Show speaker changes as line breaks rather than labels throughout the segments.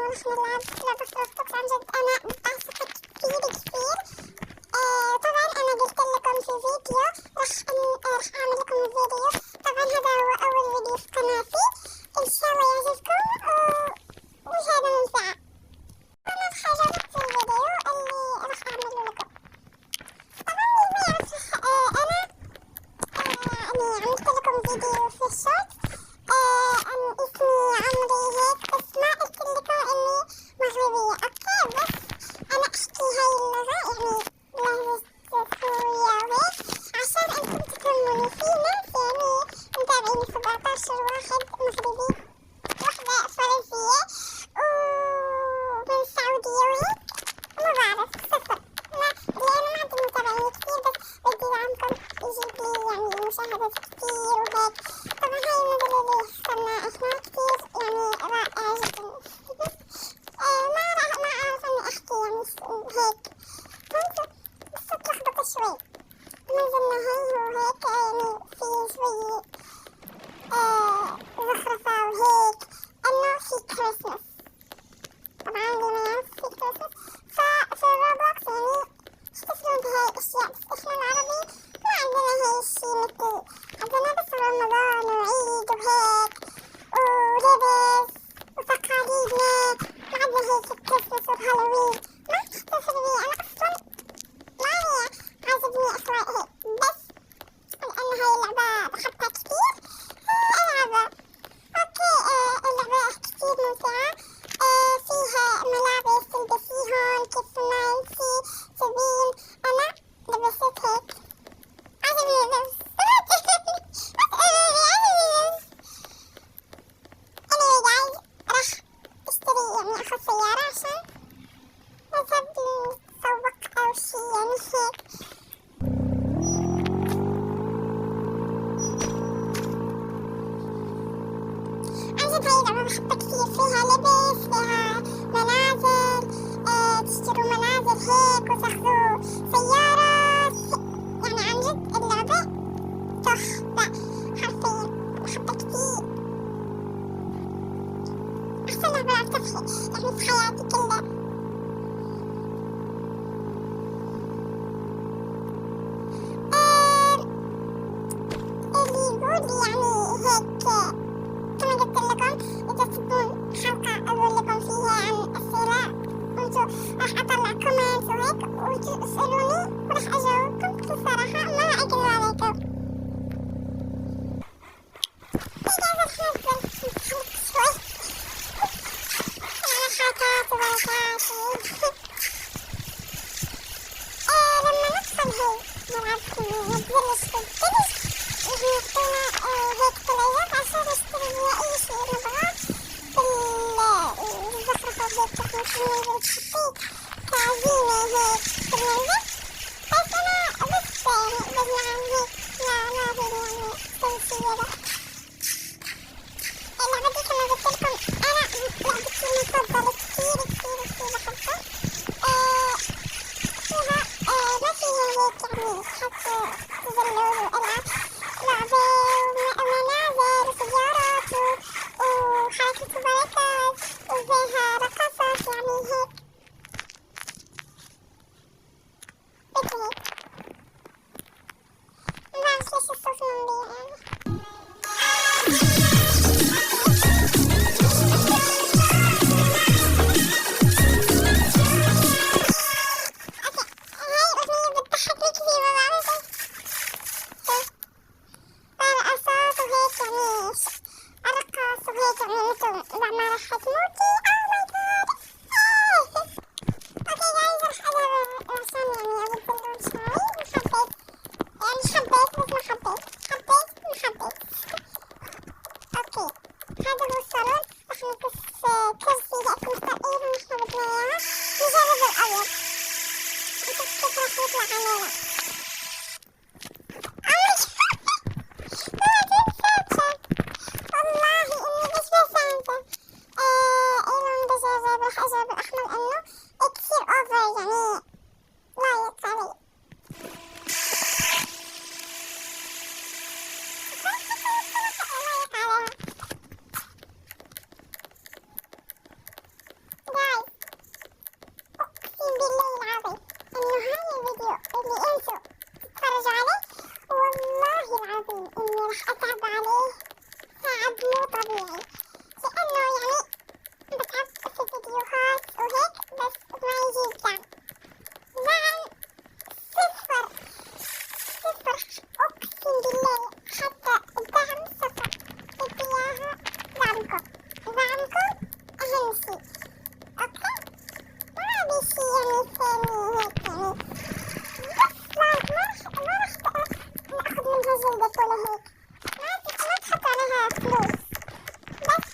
نروح نلعب لعبة روبلوكس. عن جد أنا بعشقها كثير كثير. طبعا أنا قلت لكم في فيديو راح أعمل لكم الفيديو. طبعا هذا هو أول فيديو في قناتي، إن شاء الله يعجبكم ومشاهدة ممتعة. أنا راح أجرب في الفيديو اللي راح أعمله لكم. طبعا اللي ما يعرف أنا عملت لكم فيديو في الشورت عن اسمي عمري هيك، بس ما قلت لكم إني مغربية. أوكي، بس أنا أحكي هاي اللغة يعني لهجة سوريا وهيك عشان أنتم تفهموني. في ناس يعني متابعيني 17 واحد مغربي، واحدة فرنسية ومن السعودية وهيك، ما بعرف صفر. لأنه ما عندي متابعين كتير، بس بدي دعمكم يجيب لي يعني مشاهدات كتير وهيك. طبعا هاي النزلة اللي وصلنا احنا كتير يعني رائعة جدا. ما أعرف إني أحكي يعني هيك، فهمتوا؟ بس اتلخبطت شوي. نزلنا هاي وهيك يعني في شوي زخرفة وهيك، إنه في كريسماس. طبعا اللي ما يعرف في كريسماس ففي روبلوكس يعني يحتفلون بهاي الأشياء، بس إحنا العربي ما عندنا هاي الشي. مثل عندنا بس رمضان وعيد وهيك ولبس وتقاليدنا، ما عندنا هيك كريسماس وهالوين ما نحتفل بيه. أنا أصلا ما عاجبني أسوأ هيك، بس لأن هاي اللعبة بحبها كتير ألعبها. أوكي، اللعبة كتير ممتعة. فيها ملابس تلبسيهم كيف ما انتي تبين. أنا لبست هيك، عجبني اللبس بس عجبني اللبس. anyway guys، راح اشتري يعني اخذ سيارة عشان نذهب نتسوق أو شي يعني هيك. عن جد هاي اللعبة بحبها كتير، فيها لبس، فيها منازل، تشتروا منازل هيك وتاخذوا سيارات. يعني عن جد اللعبة تحفة حرفيا، بحبها كتير. أحسن لعبة لعبتها يعني في حياتي كلها. اللي يقول لي يعني هيك كما قلت لكم، إذا تبون حلقة أقول لكم فيها عن أسئلة، وانتو راح أطلع كومنت وهيك وتسألوني وراح أجاوبكم بكل صراحة، ما راح أكذب عليكم. إذا راح ننزل حلقة شوي على حركات وبركات تعب مو طبيعي، لأنه يعني بتعب في الفيديوهات وهيك بس ما يجيب دعم. دعم صفر صفر، أقسم بالله حتى الدعم صفر. بدي إياها دعمكم، دعمكم أهم شي. أوكي، ما أبي شي يعني ثاني هيك يعني، بس لايك ما رح ناخذ منها جلدة ولا هيك، ما تحط عليها فلوس، بس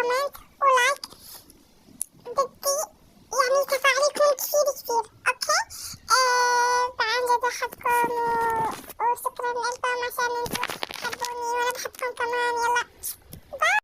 comment